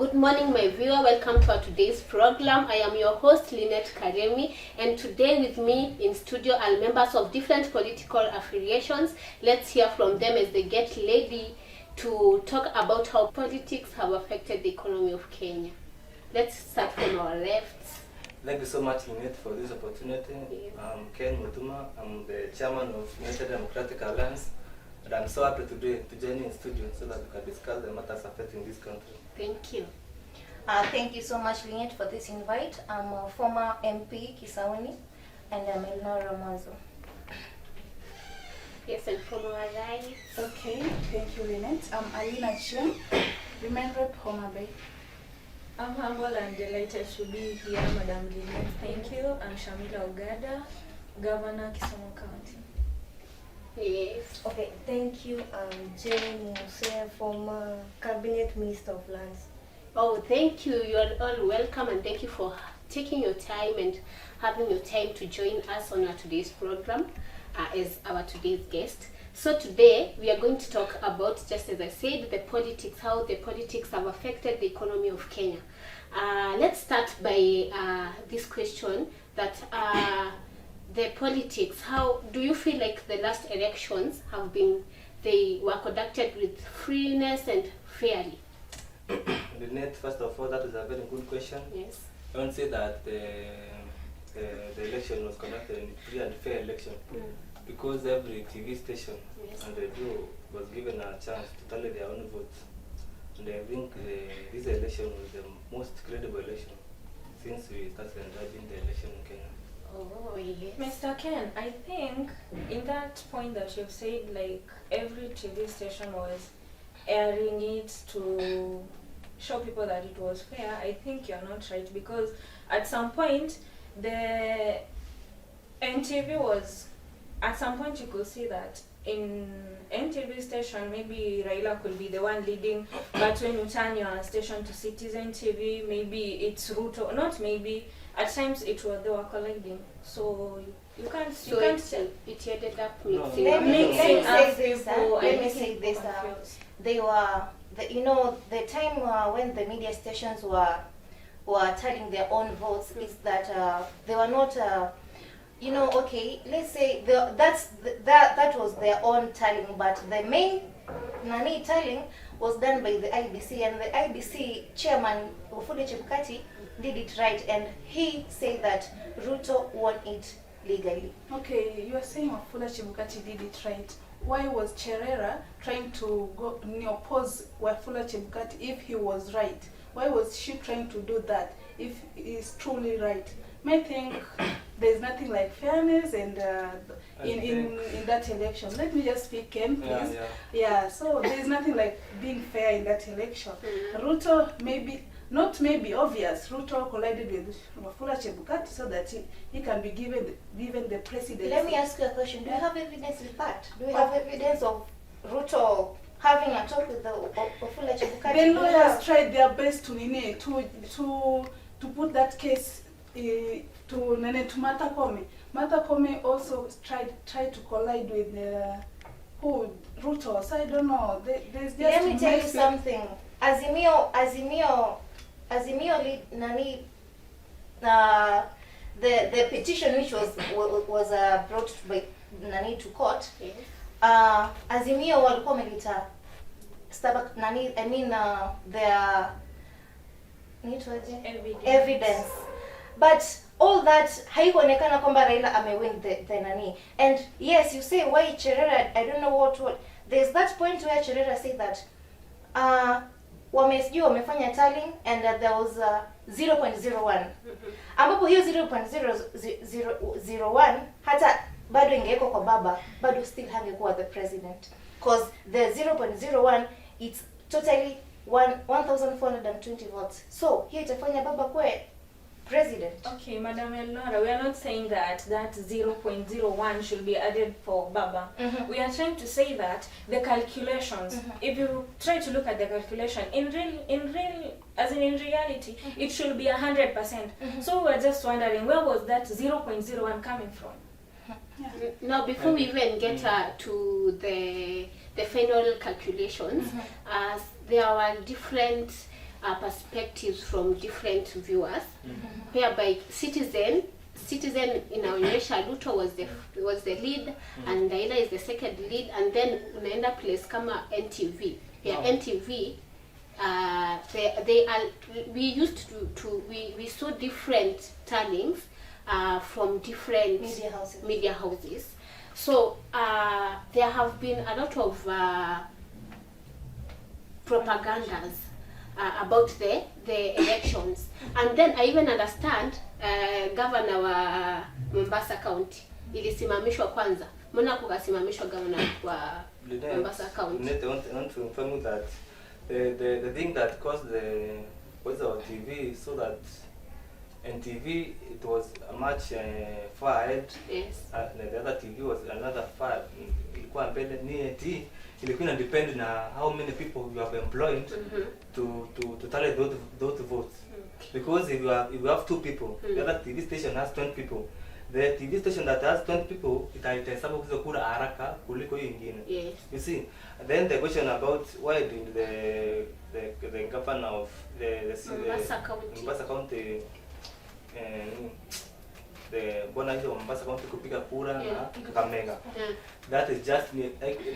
Good morning, my viewer. Welcome to our today's program. I am your host, Lynette Karemi, and today with me in studio are members of different political affiliations. Let's hear from them as they get ready to talk about how politics have affected the economy of Kenya. Let's start from our left. Thank you so much, Lynette, for this opportunity. Yes. I'm Ken Mutuma. I'm the chairman of United Democratic Alliance, and I'm so happy today to join you in studio so that we can discuss the matters affecting this country. Thank you. Thank you so much, Lynette, for this invite. I'm a former MP Kisauni, and I'm Elnora Ramazo. Yes, and from our right. Okay, thank you, Lynette. I'm Alina Chen, Women Rep Homa Bay. I'm humble and delighted to be here, Madam Lynette. Thank you. I'm Shamila Ogada, Governor, Kisumu County. Yes. Okay, thank you. I'm Jane Musea, former Cabinet Minister of Lands. Oh, thank you. You are all welcome, and thank you for taking your time and having your time to join us on our today's program as our today's guest. So today we are going to talk about, just as I said, the politics, how the politics have affected the economy of Kenya. Let's start by this question that the politics, how do you feel like the last elections they were conducted with freeness and fairly? Lynette, first of all, that is a very good question. Yes. I don't say that the election was conducted in a free and fair election because every TV station Yes. and radio was given a chance to tally their own votes. And I think this election was the most credible election since we started conducting the election in Kenya. Oh, yes. Mr. Ken, I think in that point that you've said, like every TV station was airing it to show people that it was fair, I think you're not right, because at some point the NTV was, at some point you could see that in NTV station maybe Raila could be the one leading, but when you turn your station to Citizen TV, maybe it's Ruto, not maybe, at times it was, they were colliding, so you can't So it ended up No, mixing no, up. Let me say this. people Let and me making say people this. confused. They were, the time when the media stations were telling their own votes is that they were not. Okay, let's say that was their own tallying, but the main tallying was done by the IBC, and the IBC chairman Wafula Chebukati did it right, and he said that Ruto won it legally. Okay, you are saying Wafula Chebukati did it right. Why was Cherera trying to go oppose Wafula Chebukati if he was right? Why was she trying to do that if he is truly right? I think there's nothing like fairness and in that election. Let me just speak, Ken, please. Yeah, so there's nothing like being fair in that election. Ruto, obvious, Ruto collided with Wafula Chebukati so that he can be given the presidency. Let me ask you a question. Do you have evidence with that? Do you have evidence of Ruto having a talk with the Wafula Chebukati? The lawyers tried their best to put that case to Martha Koome. Martha Koome also tried to collide with Ruto. So I don't know. There's just Let me tell you something. Azimio the petition which was brought by to court. Yes. Azimio walikuwa wameleta their evidence, but all that haikuonekana kwamba Raila amewin the nani. And yes, you say why Cherera, I don't know what there's that point where Cherera said that wamefanya tallying and there was 0.01 ambapo hiyo 0.001 hata bado ingewekwa kwa baba, bado still hangekuwa the president, because the 0.01 it's totally 1420 votes, so hiyo itafanya baba kwe president. Okay, Madam Elnora, we are not saying that 0.01 should be added for Baba. We are trying to say that the calculations, if you try to look at the calculation, in reality, it should be 100%. So we're just wondering, where was that 0.01 coming from? Now, before we even get to the final calculations, there were different perspectives from different viewers, whereby Citizen inaonyesha Ruto was the lead and Raila is the second lead, and then unaenda place kama NTV. NTV they are, we used to we saw different turnings from different media houses. So there have been a lot of propagandas about the elections, and then I even understand governor wa Mombasa County ilisimamishwa kwanza. Mbona kukasimamishwa governor wa Mombasa County? I want to inform you that the thing that caused the voice of TV, so that NTV, it was much far ahead. Yes. The other TV was another far. Ilikuwa mbele. NT ilikuwa depend na how many people you have employed to tally those votes. Because if you have 2 people, the other TV station has 20 people. The TV station that has 20 people, itahesabu hizo kura haraka kuliko hiyo ingine. Yes. You see, then the question about why did the governor of the Mombasa County the Bonanza of Mombasa County kupiga kura na Kakamega. That is just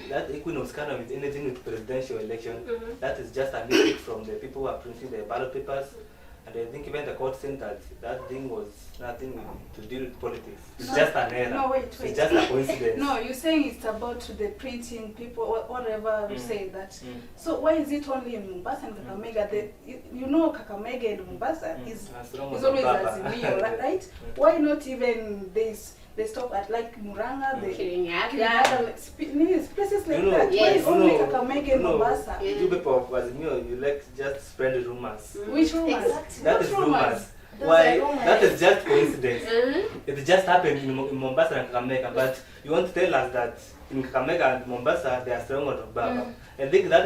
that equinox kind of with anything with presidential election. That is just a mistake from the people who are printing the ballot papers. And I think even the court said that thing was nothing to deal with politics. It's just an error. No, wait. It's just a coincidence. No, you're saying it's about the printing people or whatever you say that. So why is it only in Mombasa and Kakamega? You know Kakamega and Mombasa is always Azimio, right? Why not even they stop at like Muranga, places like that. Why is only Kakamega and Mombasa? You people of Azimio, you like just spread rumors. Which rumors? Exactly. That is rumors. Those Why? are rumors. That is just coincidence. It just happened in Mombasa and Kakamega, but you want to tell us that in Kakamega and Mombasa they are stronger than Baba. I think that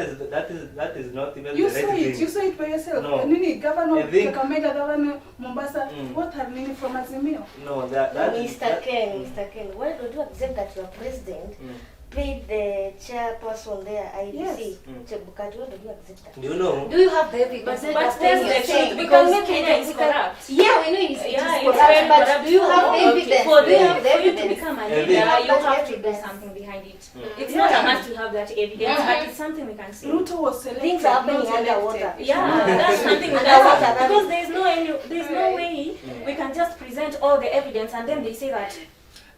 is not even You the right say it. thing. You say it by yourself. No. Nini, Governor I think- Kakamega, Governor Mombasa. What are Nini from Azimio? No, Mr. Ken, why don't you accept that your president paid the chairperson there, IBC, Yes. Chebukati? Why don't you accept that? Do you know? Do you have the evidence? But That's that's what the you're saying. truth, because Because Kenya is corrupt. Yeah, we know it's Yeah, corrupt, it's very but corrupt. do you have the Okay, evidence? For Do you have the you to evidence? become a Evidence. leader, Yeah, you but have to do evidence. something behind it. It's Yeah. not a must to have that evidence, but it's something we can see. Ruto was selected. Things are happening not underwater. elected. Yeah, that's something we Underwater, can that because is- there's no way we can just present all the evidence and then they say that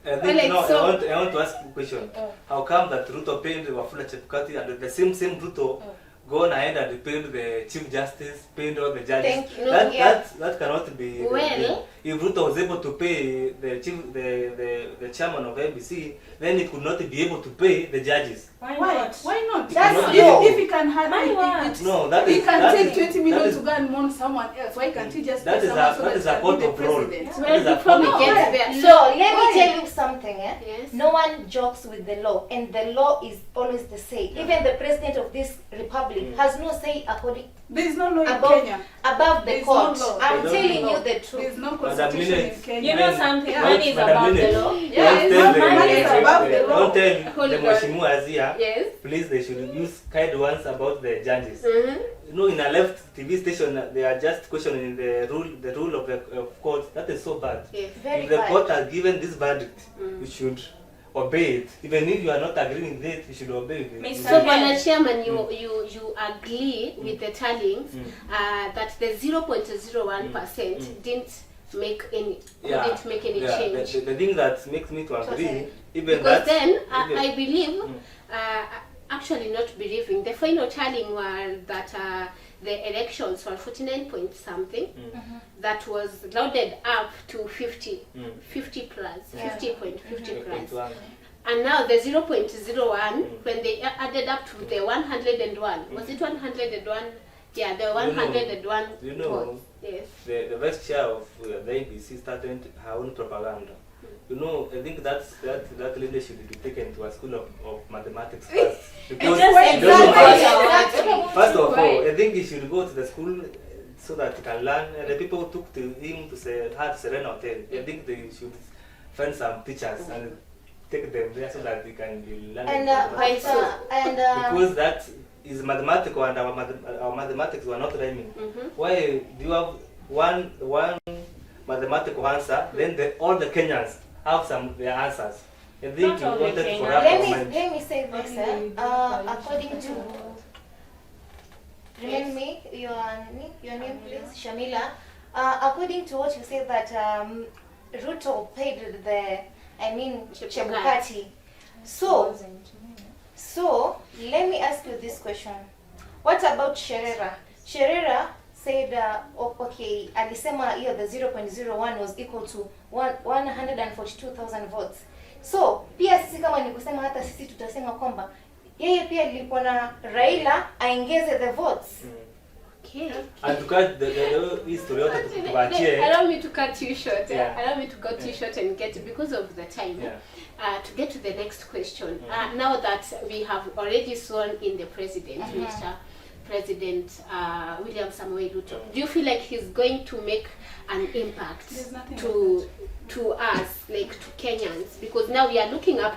I think Well, no. so- I want to ask you a question. How come that Ruto paid Wafula Chebukati and the same Ruto go on ahead and paid the Chief Justice, paid all the judges? Thank you. That Yeah. that cannot be. Well- if Ruto was able to pay the chairman of ABC, then he could not be able to pay the judges. why Why? not? Why not? That's law. If he can have Money it, works. No, that he is can that take is- 20 million that is- to go and mourn someone else. Why can't he just That pay is someone a- so that that is he a can court be the of law. president? That Well, is a before we court of get law. there, So let Why? me tell you something. Yes. No one jokes with the law, and the law is always the same. Even the president of this republic has no say according There is no law in above Kenya. above the There is no court. law. I'm There is telling no you law. the There truth. is no Madam constitution in Millet. Kenya. You know something, Yeah. money is Madam above the Millet, law. don't Yes. tell the- Money is above the law. Don't tell Hold the on. Mheshimiwas here. Yes. Please, they should use kind ones about the judges. Mm-hmm. You know, in a left TV station, they are just questioning the rule of the court. That is so bad. Yes. Very If the bad. court has given this verdict, you should obey it. Even if you are not agreeing with it, you should obey it. Mr. So, Okay. Bwana Chairman, you agree with the tellings that the 0.01% didn't make any change. The thing that makes me to agree, Totally. even Because that. then even- I believe, actually not believing, the final tallying was that the elections were 49 point something. That was loaded up to 50 plus, Yeah. 50.50 plus. 0.1. And now the 0.01, when they added up to the 101, was it 101? Yeah, the 101 you know, votes. Yes. The vice chair of the ABC started her own propaganda. You know, I think that lady should be taken to a school of mathematics first. Because just you don't know Exactly. first, first of all, Right. I think he should go to the school so that he can learn. And the people who took to him to Serena Hotel, I think they should find some teachers and take them there so that they can be learning. And mathematics. because is mathematical and our mathematics were not rhyming. Mhm. Why do you have one mathematical answer, then all the Kenyans have their answers? I think Not you all the wanted to Kenyans. wrap Let our me mind. let me say this. Only According to remind me your name please, Shamila. According to what you said that Ruto paid Chebukati. So let me ask you this question. What about Sherera? Sherera said okay, alisema hiyo the 0.01 was equal to 142,000 votes. So pia sisi kama ni kusema, hata sisi tutasema kwamba yeye pia alikuwa na Raila aongeze the votes. Okay. And to cut the history yote tukuachie. Allow me to cut you short. Yeah. Allow me to cut you short and get, because of the time. Yeah. To get to the next question. Now that we have already sworn in the president, Mr. President William Samoei Ruto, do you feel like he's going to make an impact There's nothing to us, like to Kenyans? Because now we are looking up